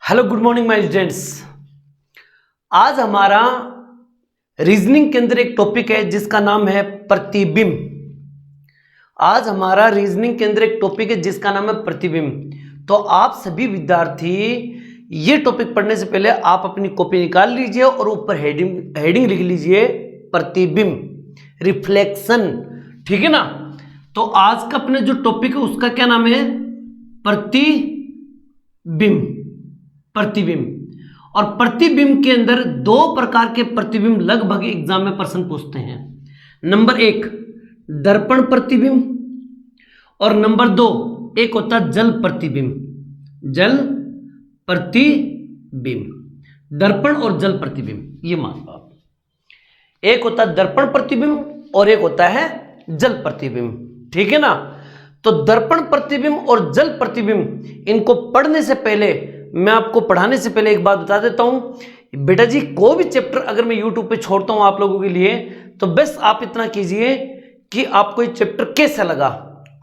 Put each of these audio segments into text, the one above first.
Hello good morning my students. आज हमारा reasoning के अंदर एक टॉपिक है जिसका नाम है प्रतिबिंब। आज हमारा रीजनिंग के अंदर एक टॉपिक है जिसका नाम है प्रतिबिंब। तो आप सभी विद्यार्थी ये टॉपिक पढ़ने से पहले आप अपनी कॉपी निकाल लीजिए और ऊपर हेडिंग लिख लीजिए प्रतिबिंब, रिफ्लेक्शन। ठीक है ना। तो आज का अपने जो टॉपिक है उसका क्या नाम है? प्रतिबिंब। और प्रतिबिंब के अंदर दो प्रकार के प्रतिबिंब लगभग एग्जाम में प्रश्न पूछते हैं। नंबर एक दर्पण प्रतिबिंब और नंबर दो एक होता है जल प्रतिबिंब। जल प्रतिबिंब, दर्पण और जल प्रतिबिंब, ये मान लो आप। एक होता है दर्पण प्रतिबिंब और एक होता है जल प्रतिबिंब। ठीक है ना। तो दर्पण प्रतिबिंब और जल प्रतिबिंब, इनको पढ़ने से पहले मैं आपको पढ़ाने से पहले एक बात बता देता हूं। बेटा जी कोई भी चैप्टर अगर मैं YouTube पे छोड़ता हूं आप लोगों के लिए, तो बस आप इतना कीजिए कि आपको ये चैप्टर कैसा लगा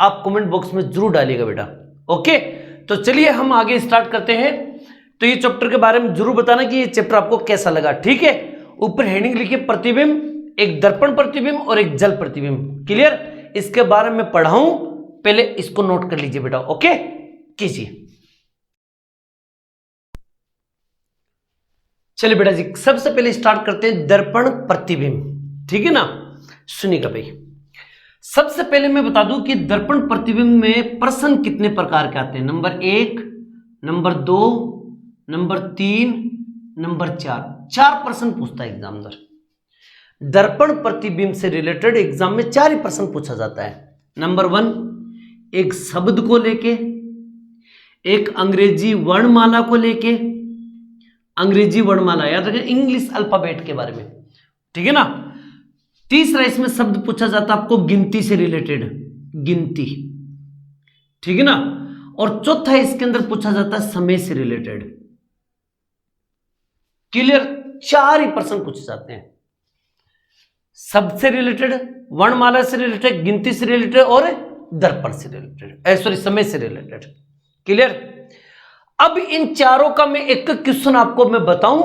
आप कमेंट बॉक्स में जरूर डालिएगा बेटा। ओके, तो चलिए हम आगे स्टार्ट करते हैं। तो ये चैप्टर के बारे में जरूर बताना कि ये चैप्टर आपको कैसा लगा। ठीक है, ऊपर हेडिंग लिखिए प्रतिबिंब, एक दर्पण प्रतिबिंब और एक जल प्रतिबिंब। क्लियर? इसके बारे में पढ़ाऊं, पहले इसको नोट कर लीजिए बेटा। ओके कीजिए। चलिए बेटा जी सबसे पहले स्टार्ट करते हैं दर्पण प्रतिबिंब। ठीक है ना। सुनिएगा भाई, सबसे पहले मैं बता दूं कि दर्पण प्रतिबिंब में प्रश्न कितने प्रकार के आते हैं। नंबर एक, नंबर दो, नंबर तीन, नंबर चार। चार प्रश्न पूछता है एग्जामिनर। दर्पण प्रतिबिंब से रिलेटेड एग्जाम में चार ही प्रश्न पूछा जाता है। नंबर वन, एक शब्द को लेके, एक अंग्रेजी वर्णमाला को लेके, अंग्रेजी वर्णमाला याद रखें, इंग्लिश अल्फाबेट के बारे में। ठीक है ना। तीसरा इसमें शब्द पूछा जाता है आपको गिनती से रिलेटेड, गिनती। ठीक है ना। और चौथा इसके अंदर पूछा जाता है समय से रिलेटेड। क्लियर? चार ही प्रश्न पूछे जाते हैं, शब्द से रिलेटेड, वर्णमाला से रिलेटेड, गिनती से रिलेटेड और दर्पण से रिलेटेड, सॉरी समय से रिलेटेड। क्लियर? अब इन चारों का मैं एक क्वेश्चन आपको मैं बताऊं,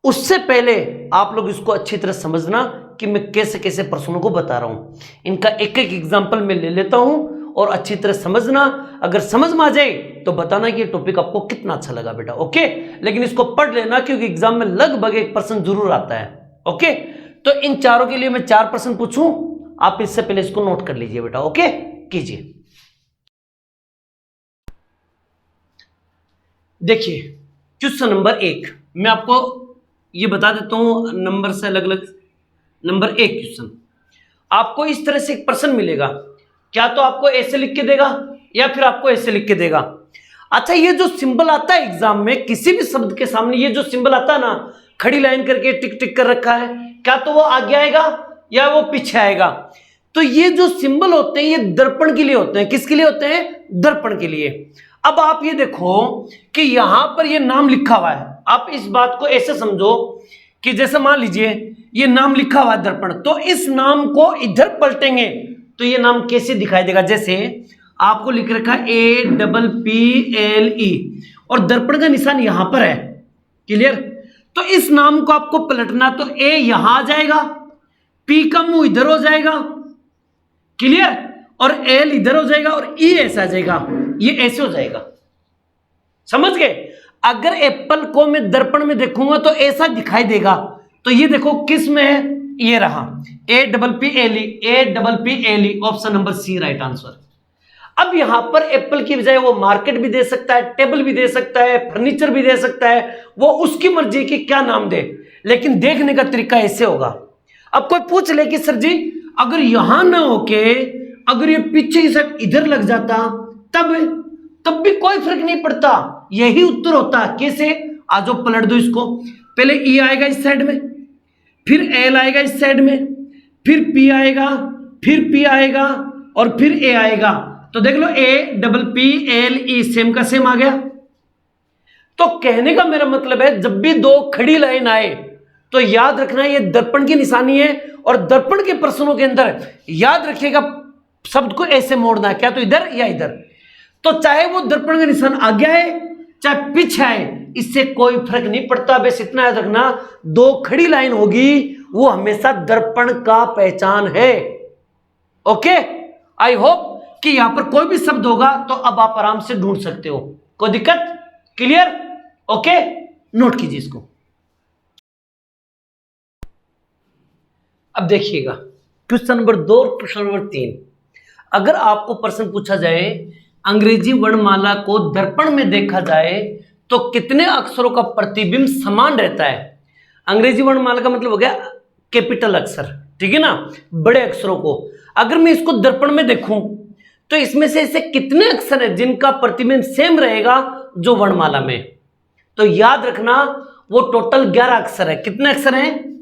उससे पहले आप लोग इसको अच्छी तरह समझना कि मैं कैसे कैसे प्रश्नों को बता रहा हूं। इनका एक एक एग्जांपल मैं ले लेता हूं और अच्छी तरह समझना। अगर समझ में आ जाए तो बताना कि ये टॉपिक आपको कितना अच्छा लगा बेटा। ओके, लेकिन इसको पढ़ लेना क्योंकि एग्जाम में लगभग एक प्रश्न जरूर आता है। ओके, तो इन चारों के लिए मैं चार प्रश्न पूछूं, आप इससे पहले इसको नोट कर लीजिए बेटा। ओके कीजिए। देखिए क्वेश्चन नंबर एक, मैं आपको ये बता देता हूं नंबर से अलग अलग। नंबर एक क्वेश्चन आपको इस तरह से एक प्रश्न मिलेगा, क्या तो आपको ऐसे लिख के देगा या फिर आपको ऐसे लिख के देगा। अच्छा, ये जो सिंबल आता है एग्जाम में किसी भी शब्द के सामने, ये जो सिंबल आता है ना, खड़ी लाइन करके टिक टिक कर रखा है, क्या तो वो आगे आएगा या वो पीछे आएगा। तो ये जो सिंबल होते हैं ये दर्पण के लिए होते हैं। किसके लिए होते हैं? दर्पण के लिए। अब आप ये देखो कि यहां पर ये नाम लिखा हुआ है। आप इस बात को ऐसे समझो कि जैसे मान लीजिए ये नाम लिखा हुआ है दर्पण, तो इस नाम को इधर पलटेंगे तो ये नाम कैसे दिखाई देगा। जैसे आपको लिख रखा है APPLE और दर्पण का निशान यहां पर है। क्लियर? तो इस नाम को आपको पलटना, तो A यहां आ जाएगा, P का मुंह इधर हो जाएगा। क्लियर? और L इधर हो जाएगा और E ऐसा आ जाएगा, ये ऐसे हो जाएगा। समझ गए? अगर एप्पल को मैं दर्पण में देखूंगा तो ऐसा दिखाई देगा। तो ये देखो किस में है, ये रहा APPLE, option number C right answer. अब यहां पर एप्पल की बजाय वो मार्केट भी दे सकता है, टेबल भी दे सकता है, फर्नीचर भी दे सकता है, वो उसकी मर्जी की क्या नाम दे, लेकिन देखने का तरीका ऐसे होगा। अब कोई पूछ ले कि सर जी अगर यहां ना होके अगर ये पीछे की साइड इधर लग जाता तब भी कोई फर्क नहीं पड़ता, यही उत्तर होता। कैसे? आज पलट दो इसको, पहले E आएगा इस साइड में, फिर L आएगा इस साइड में, फिर P आएगा, फिर P आएगा और फिर A आएगा। तो देख लो APPLE सेम का सेम आ गया। तो कहने का मेरा मतलब है जब भी दो खड़ी लाइन आए तो याद रखना ये दर्पण की निशानी है, और दर्पण के प्रश्नों के अंदर याद रखिएगा शब्द को ऐसे मोड़ना है, क्या तो इधर या इधर। तो चाहे वो दर्पण का निशान आगे आए चाहे पिच है, इससे कोई फर्क नहीं पड़ता। बस इतना याद रखना, दो खड़ी लाइन होगी वो हमेशा दर्पण का पहचान है। ओके, आई होप कि यहां पर कोई भी शब्द होगा तो अब आप आराम से ढूंढ सकते हो, कोई दिक्कत? क्लियर? ओके, नोट कीजिए इसको। अब देखिएगा क्वेश्चन नंबर 2 और प्रश्न नंबर 3। अगर आपको प्रश्न पूछा जाए अंग्रेजी वर्णमाला को दर्पण में देखा जाए तो कितने अक्षरों का प्रतिबिंब समान रहता है? अंग्रेजी वर्णमाला का मतलब हो गया कैपिटल अक्षर, ठीक है ना, बड़े अक्षरों को। अगर मैं इसको दर्पण में देखूं तो इसमें से ऐसे कितने अक्षर हैं जिनका प्रतिबिंब सेम रहेगा जो वर्णमाला में? तो याद रखना वो टोटल 11 अक्षर है। कितने अक्षर हैं?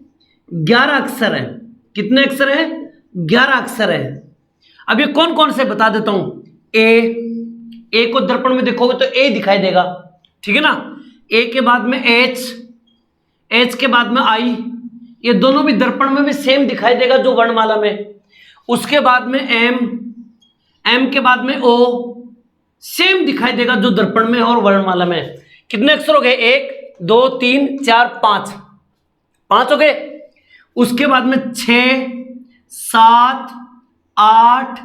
11 अक्षर हैं। कितने अक्षर हैं? 11 अक्षर हैं। अब ये कौन कौन से बता देता हूं। ए को दर्पण में देखोगे तो ए दिखाई देगा, ठीक है ना। ए के बाद में एच के बाद में आई, ये दोनों भी दर्पण में भी सेम दिखाई देगा जो वर्णमाला में। उसके बाद में एम के बाद में ओ, सेम दिखाई देगा जो दर्पण में और वर्णमाला में। कितने अक्षर हो गए? 1 2 3 4 5 हो गए। उसके बाद में 6 7 8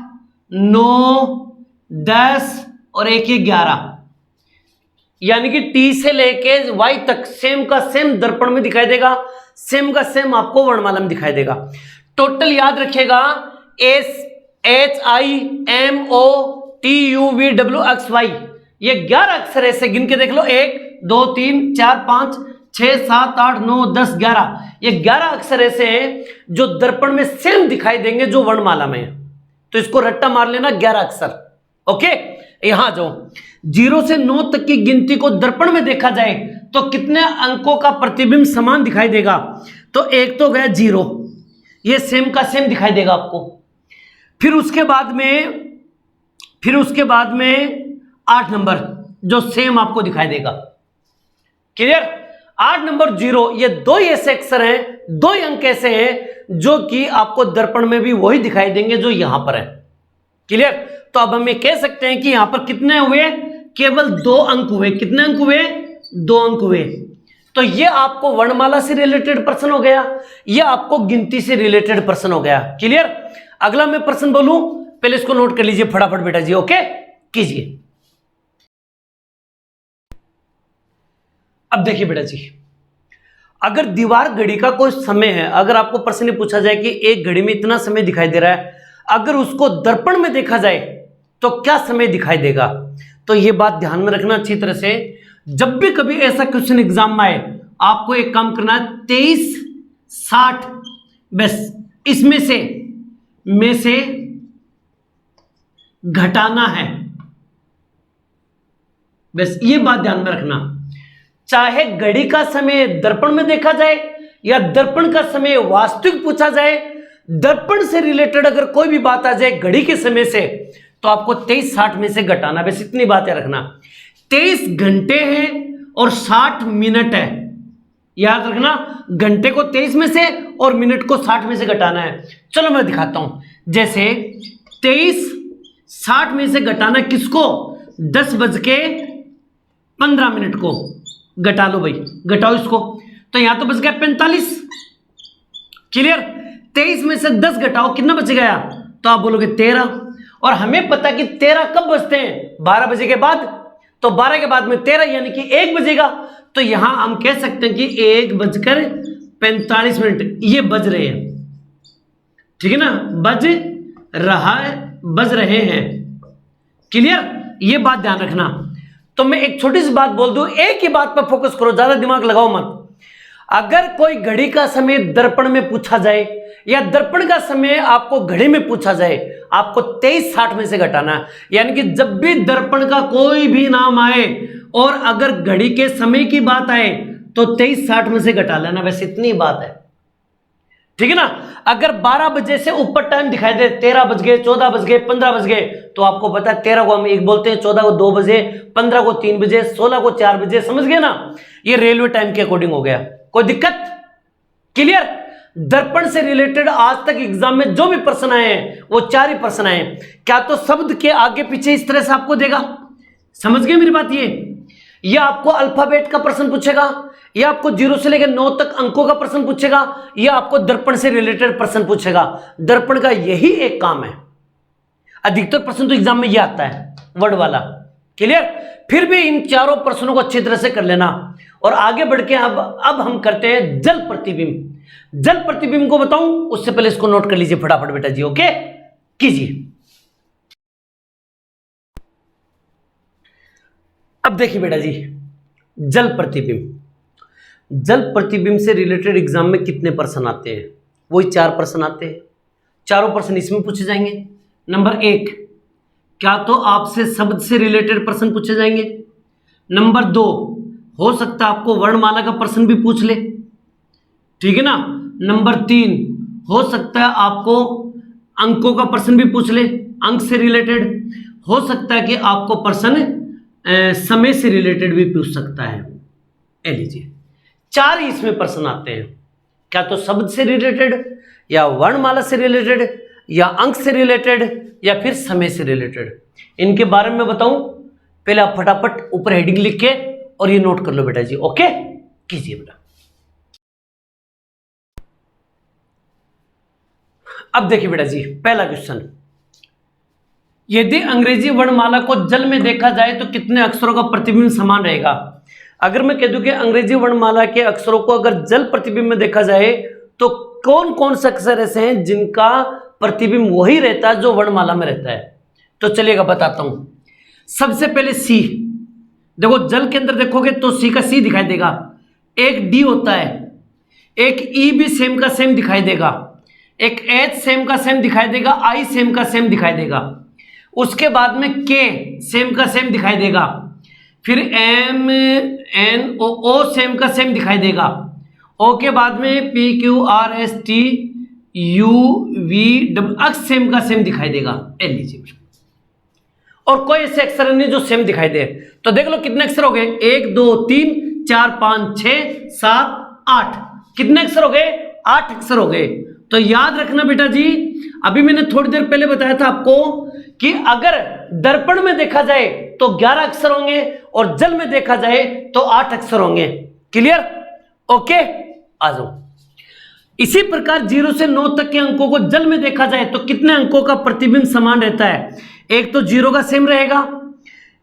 9 10 और एक ये 11, यानी कि टी से लेके वाई तक सेम का सेम दर्पण में दिखाई देगा, सेम का सेम आपको वर्णमाला में दिखाई देगा। टोटल याद रखिएगा SHIMOTUVWXY, ये 11 अक्षर ऐसे गिन के देख लो। 1 2 3 4 5 6 7 8 9 10 11, ये 11 अक्षर ऐसे हैं जो दर्पण में सेम दिखाई देंगे जो वर्णमाला में है। तो इसको रट्टा मार लेना, 11 अक्षर। ओके, यहां जाओ। 0 से 9 तक की गिनती को दर्पण में देखा जाए तो कितने अंकों का प्रतिबिंब समान दिखाई देगा? तो एक तो गया 0, ये सेम का सेम दिखाई देगा आपको। फिर उसके बाद में 8 नंबर जो सेम आपको दिखाई देगा। क्लियर? 8 नंबर 0, ये 2 ऐसे अक्षर हैं, 2 अंक ऐसे हैं जो कि आपको दर्पण में भी वही दिखाई देंगे जो यहां पर है। क्लियर? तो अब हम ये कह सकते हैं कि यहां पर कितने हुए? केवल 2 अंक हुए। कितने अंक हुए? 2 अंक हुए। तो ये आपको वर्णमाला से रिलेटेड प्रश्न हो गया, ये आपको गिनती से रिलेटेड प्रश्न हो गया। क्लियर? अगला मैं प्रश्न बोलूं, पहले इसको नोट कर लीजिए फटाफट बेटा जी। ओके, कीजिए। अब देखिए बेटा जी, अगर दीवार घड़ी का कोई समय है, अगर आपको प्रश्न पूछा जाए कि एक घड़ी में इतना समय दिखाई दे रहा है, अगर उसको दर्पण में देखा जाए तो क्या समय दिखाई देगा? तो ये बात ध्यान में रखना अच्छी तरह से। जब भी कभी ऐसा क्वेश्चन एग्जाम में आए, आपको एक काम करना है, 23 60 बस इसमें से घटाना है। बस ये बात ध्यान में रखना। चाहे घड़ी का समय दर्पण में देखा जाए या दर्पण का समय वास्तविक पूछा जाए, दर्पण से रिलेटेड अगर कोई भी बात आ जाए घड़ी के समय से, तो आपको 23 60 में से घटाना। बस इतनी बात है रखना। 23 घंटे हैं और 60 मिनट है, याद रखना। घंटे को 23 में से और मिनट को 60 में से घटाना है। चलो मैं दिखाता हूं। जैसे 23 60 में से घटाना किसको? 10:15 को घटा लो भाई, घटाओ इसको। तो यहां तो बच गया 45। क्लियर? 23 में से 10 घटाओ, कितना बच गया? तो आप बोलोगे 13। और हमें पता कि 13 कब बजते हैं? 12 बजे के बाद। तो 12 के बाद में 13 यानी कि 1 बजेगा। तो यहां हम कह सकते हैं कि 1:45 ये बज रहे हैं, ठीक है ना, बज रहे हैं। क्लियर? ये बात ध्यान रखना। तो मैं एक छोटी सी बात बोल दूं, एक ही बात पर फोकस करो, ज्यादा दिमाग लगाओ मत। अगर कोई घड़ी का समय दर्पण में पूछा जाए या दर्पण का समय आपको घड़ी में पूछा जाए, आपको 23 60 में से घटाना है। यानी कि जब भी दर्पण का कोई भी नाम आए और अगर घड़ी के समय की बात आए तो 23 60 में से घटा लेना। वैसे इतनी बात है, ठीक है ना। अगर 12 बजे से ऊपर टाइम दिखाई दे, 13 बज गए, 14 बज गए, 15 बज गए, तो आपको पता है 13 को हम 1 बोलते हैं, 14 को 2 बजे, 15 को 3 बजे, 16 को 4 बजे। समझ गए ना? ये रेलवे टाइम के अकॉर्डिंग हो गया। कोई दिक्कत? क्लियर? दर्पण से रिलेटेड आज तक एग्जाम में जो भी प्रश्न आए हैं वो 4 ही प्रश्न आए। क्या तो शब्द के आगे पीछे इस तरह से आपको देगा? समझ गए मेरी बात? ये या आपको अल्फाबेट का प्रश्न पूछेगा, या आपको 0 से लेकर 9 तक अंकों का प्रश्न पूछेगा, या आपको दर्पण से रिलेटेड प्रश्न पूछेगा। दर्पण का यही एक काम है। अधिकतर प्रश्न तो एग्जाम में ये आता है, वर्ड वाला। क्लियर? फिर भी इन चारों प्रश्नों को अच्छी तरह से कर लेना और आगे बढ़ के अब हम करते हैं जल प्रतिबिंब। जल प्रतिबिंब को बताऊं उससे पहले इसको नोट कर लीजिए फटाफट बेटा जी। ओके, कीजिए। अब देखिए बेटा जी, जल प्रतिबिंब। जल प्रतिबिंब से रिलेटेड एग्जाम में कितने प्रश्न आते हैं? वही 4 प्रश्न आते हैं। चारों प्रश्न इसमें पूछे जाएंगे। नंबर 1, क्या तो आपसे शब्द से रिलेटेड प्रश्न पूछे जाएंगे। नंबर 2, हो सकता है आपको वर्णमाला का प्रश्न भी पूछ ले, ठीक है ना। नंबर 3, हो सकता है आपको अंकों का प्रश्न भी पूछ ले, अंक से रिलेटेड। हो सकता है कि आपको प्रश्न समय से रिलेटेड भी पूछ सकता है। ले लीजिए, 4 ही इसमें प्रश्न आते हैं। क्या तो शब्द से रिलेटेड, या वर्णमाला से रिलेटेड, या अंक से रिलेटेड, या फिर समय से रिलेटेड। इनके बारे में बताऊं, पहले आप फटाफट ऊपर हेडिंग लिख के और ये नोट कर लो बेटा जी। ओके, कीजिए बेटा। अब देखिए बेटा जी, पहला क्वेश्चन, यदि अंग्रेजी वर्णमाला को जल में देखा जाए तो कितने अक्षरों का प्रतिबिंब समान रहेगा। अगर मैं कह दूं कि अंग्रेजी वर्णमाला के अक्षरों को अगर जल प्रतिबिंब में देखा जाए तो कौन कौन से अक्षर ऐसे हैं जिनका प्रतिबिंब वही रहता है जो वर्णमाला में रहता है। तो चलिएगा बताता हूं। सबसे पहले सी, देखो जल के अंदर देखोगे तो सी का सी दिखाई देगा, एक डी होता है, एक ई भी सेम का सेम दिखाई देगा, एक एच सेम का सेम दिखाई देगा, आई सेम का सेम दिखाई देगा। उसके बाद में के सेम का सेम दिखाई देगा, फिर एम एन ओ सेम का सेम दिखाई देगा, ओ के बाद में P Q R S T U V W अक्ष सेम का सेम दिखाई देगा। ए लीजिए, और कोई ऐसे अक्षर नहीं जो सेम दिखाई दे। तो देख लो कितने अक्षर हो गए, 1 2 3 4 5 6 7 8। कितने अक्षर हो गए? 8 अक्षर हो गए। तो याद रखना बेटा जी, अभी मैंने थोड़ी देर पहले बताया था आपको कि अगर दर्पण में देखा जाए तो 11 अक्षर होंगे और जल में देखा जाए तो 8 अक्षर होंगे। क्लियर? ओके, आ जाओ। इसी प्रकार 0 से 9 तक के अंकों को जल में देखा जाए तो कितने अंकों का प्रतिबिंब समान रहता है। एक तो 0 का सेम रहेगा,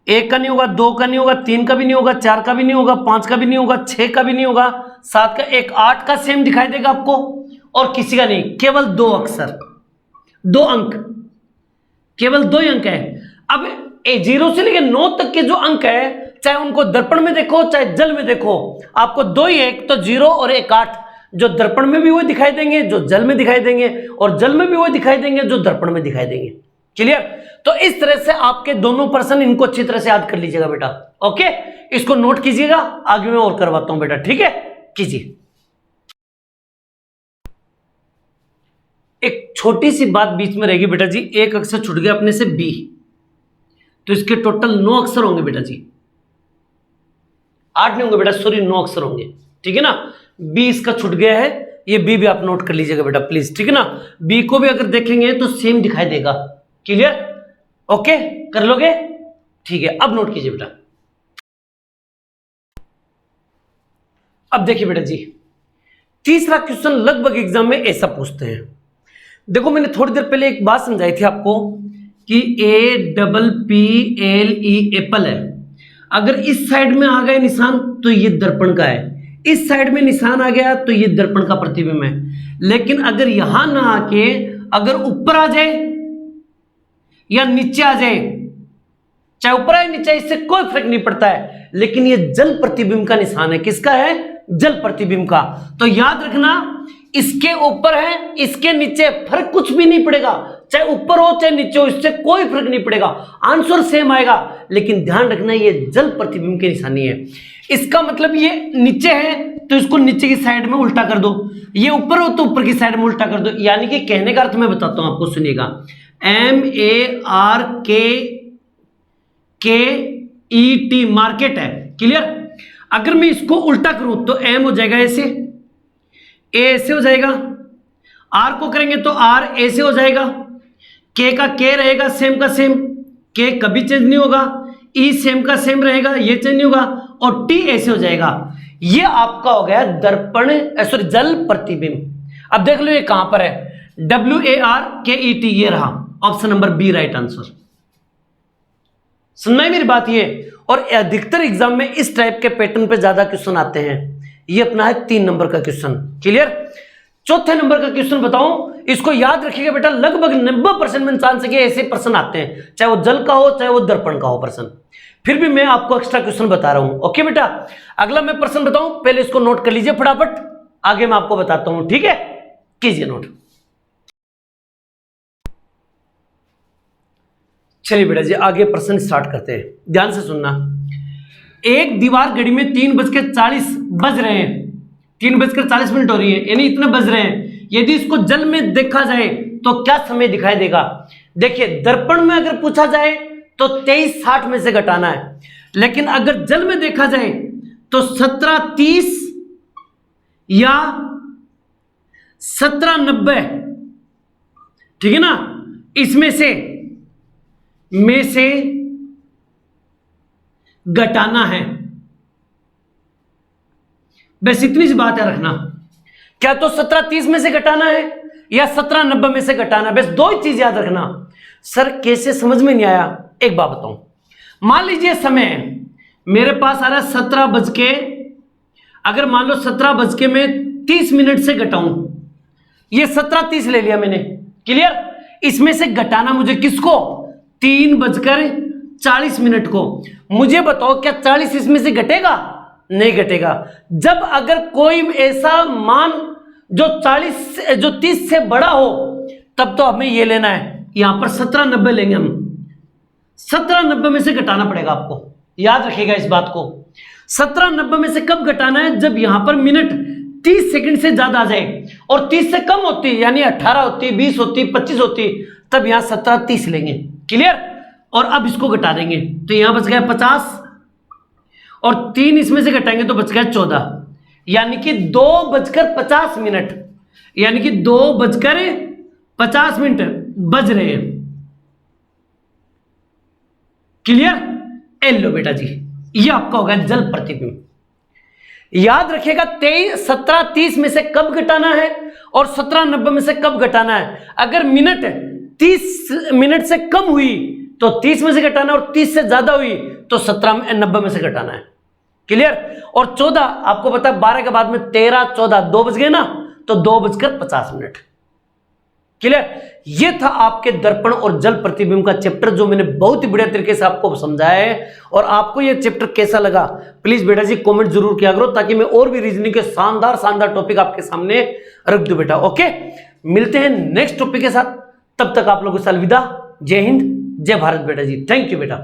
1 का नहीं होगा, 2 का नहीं होगा, 3 का भी नहीं होगा, 4 का भी नहीं होगा, 5 का भी नहीं होगा, 6 का भी नहीं होगा, 7 का, एक 8 का सेम दिखाई देगा आपको, और किसी का नहीं। केवल 2 अक्षर, 2 अंक, केवल 2 अंक है। अब 0 से लेकर 9 तक के जो अंक है, चाहे उनको दर्पण में देखो चाहे जल में देखो, आपको 2 ही, एक तो 0 और एक 8, जो दर्पण में भी वही दिखाई देंगे जो जल में दिखाई देंगे, और जल में भी वही दिखाई देंगे जो दर्पण में दिखाई देंगे। क्लियर? तो इस तरह से आपके दोनों प्रश्न, इनको अच्छी तरह से याद कर लीजिएगा बेटा। ओके, इसको नोट कीजिएगा, आगे मैं और करवाता हूं बेटा। ठीक है, कीजिए। एक छोटी सी बात बीच में रहेगी बेटा जी, एक अक्षर छूट गया अपने से बी, तो इसके टोटल 9 अक्षर होंगे बेटा जी। 8 नहीं होंगे बेटा, सॉरी, 9 अक्षर होंगे। ठीक है ना, बी इसका छूट गया है, ये बी भी आप नोट कर लीजिएगा बेटा प्लीज। ठीक है ना, बी को भी अगर देखेंगे तो सेम दिखाई देगा। क्लियर? ओके, कर लोगे? ठीक है, अब नोट कीजिए बेटा। अब देखिए बेटा जी, तीसरा क्वेश्चन लगभग एग्जाम में ऐसा पूछते हैं। देखो मैंने थोड़ी देर पहले एक बात समझाई थी आपको कि APPLE एप्पल है। अगर इस साइड में आ गए निशान तो ये दर्पण का है, इस साइड में निशान आ गया तो ये दर्पण का प्रतिबिंब है। लेकिन अगर यहां ना आके अगर ऊपर आ जाए या नीचे आ जाए, चाहे ऊपर आए नीचे, इससे कोई फर्क नहीं पड़ता है, लेकिन ये जल प्रतिबिंब का निशान है। किसका है? जल प्रतिबिंब का। तो याद रखना, इसके ऊपर है, इसके नीचे, फर्क कुछ भी नहीं पड़ेगा, चाहे ऊपर हो चाहे नीचे हो, इससे कोई फर्क नहीं पड़ेगा, आंसर सेम आएगा। लेकिन ध्यान रखना, ये जल प्रतिबिंब की निशानी है। इसका मतलब ये नीचे है तो इसको नीचे की साइड में उल्टा कर दो, ये ऊपर हो तो ऊपर की साइड में उल्टा कर दो। यानी कि कहने का अर्थ मैं बताता हूं आपको, सुनिएगा। MARKET मार्केट है। क्लियर? अगर मैं इसको उल्टा करूं तो M हो जाएगा ऐसे, A ऐसे हो जाएगा, R को करेंगे तो R ऐसे हो जाएगा, K का K रहेगा सेम का सेम, K कभी चेंज नहीं होगा, E सेम का सेम रहेगा, ये चेंज नहीं होगा, और टी ऐसे हो जाएगा। ये आपका हो गया दर्पण सॉरी जल प्रतिबिंब। अब देख लो ये कहां पर है, WARKET, ये रहा option number B right answer. सुनना है मेरी बात ये। और अधिकतर एग्जाम में इस टाइप के पैटर्न पे ज्यादा क्वेश्चन आते हैं। ये अपना है 3 नंबर का क्वेश्चन, क्लियर। चौथे नंबर का क्वेश्चन बताऊं, इसको याद रखिएगा बेटा, लगभग 90% में चांस है कि ऐसे प्रश्न आते हैं, चाहे वो जल का हो चाहे वो दर्पण का हो प्रश्न। फिर भी मैं आपको एक्स्ट्रा क्वेश्चन बता रहा हूं। ओके बेटा, अगला मैं प्रश्न बताऊं, पहले इसको नोट कर लीजिए फटाफट, आगे मैं आपको बताता हूं, ठीक है, कीजिए नोट। चलिए बेटा जी आगे प्रश्न स्टार्ट करते हैं, ध्यान से सुनना। एक दीवार घड़ी में 3:40 बज रहे हैं, 3:40 हो रही है, यानी इतने बज रहे हैं। यदि इसको जल में देखा जाए तो क्या समय दिखाई देगा? देखिए दर्पण में अगर पूछा जाए तो 23:60 में से घटाना है, लेकिन अगर जल में देखा जाए तो 17:30 या 17:90, ठीक है ना, इसमें से घटाना है। बस इतनी सी बात है रखना, क्या तो 17:30 में से घटाना है या 17:90 में से घटाना है, बस 2 ही चीज याद रखना। सर कैसे, समझ में नहीं आया, एक बात बताऊं। मान लीजिए समय मेरे पास आ रहा है 17 बज के, अगर मान लो 17 बज के मैं 30 मिनट से घटाऊं, ये 17:30 ले लिया मैंने, क्लियर। इसमें से घटाना मुझे किसको? 3:40 को। मुझे बताओ क्या 40 इसमें से घटेगा? नहीं घटेगा। जब अगर कोई ऐसा मान जो 30 से बड़ा हो, तब तो हमें ये लेना है, यहां पर 17:90 लेंगे हम। 17:90 में से घटाना पड़ेगा आपको, याद रखिएगा इस बात को। 17:90 में से कब घटाना है? जब यहां पर मिनट 30 सेकंड से ज्यादा आ जाए और 30 से कम होती, यानी 18 होती, 20 होती, 25 होती, तब यहां 17:30 लेंगे, क्लियर। और अब इसको घटा देंगे तो यहां बच गया 50 और 3 इसमें से घटाएंगे तो बच गया 14, यानी कि 2:50, यानी कि 2:50 बज रहे हैं, क्लियर। लो बेटा जी, ये आपका होगा जल प्रतिबिंब। याद रखिएगा 17:30 में से कब घटाना है और 17:90 में से कब घटाना है। अगर मिनट 30 मिनट से कम हुई तो 30 में से घटाना, और 30 से ज्यादा हुई तो 17:90 में से घटाना है, क्लियर। और 14 आपको पता है 12 के बाद में 13, 14, 2 बज गए ना, तो 2:50, क्लियर। ये था आपके दर्पण और जल प्रतिबिंब का चैप्टर, जो मैंने बहुत ही बढ़िया तरीके से आपको समझाया है। और आपको ये चैप्टर कैसा लगा प्लीज बेटा जी कमेंट जरूर किया करो, ताकि मैं और भी रीजनिंग के शानदार टॉपिक आपके सामने रख दूं बेटा। ओके, मिलते हैं नेक्स्ट टॉपिक के साथ, तब तक आप लोगों से अलविदा। जय हिंद, जय भारत बेटा जी, थैंक यू बेटा।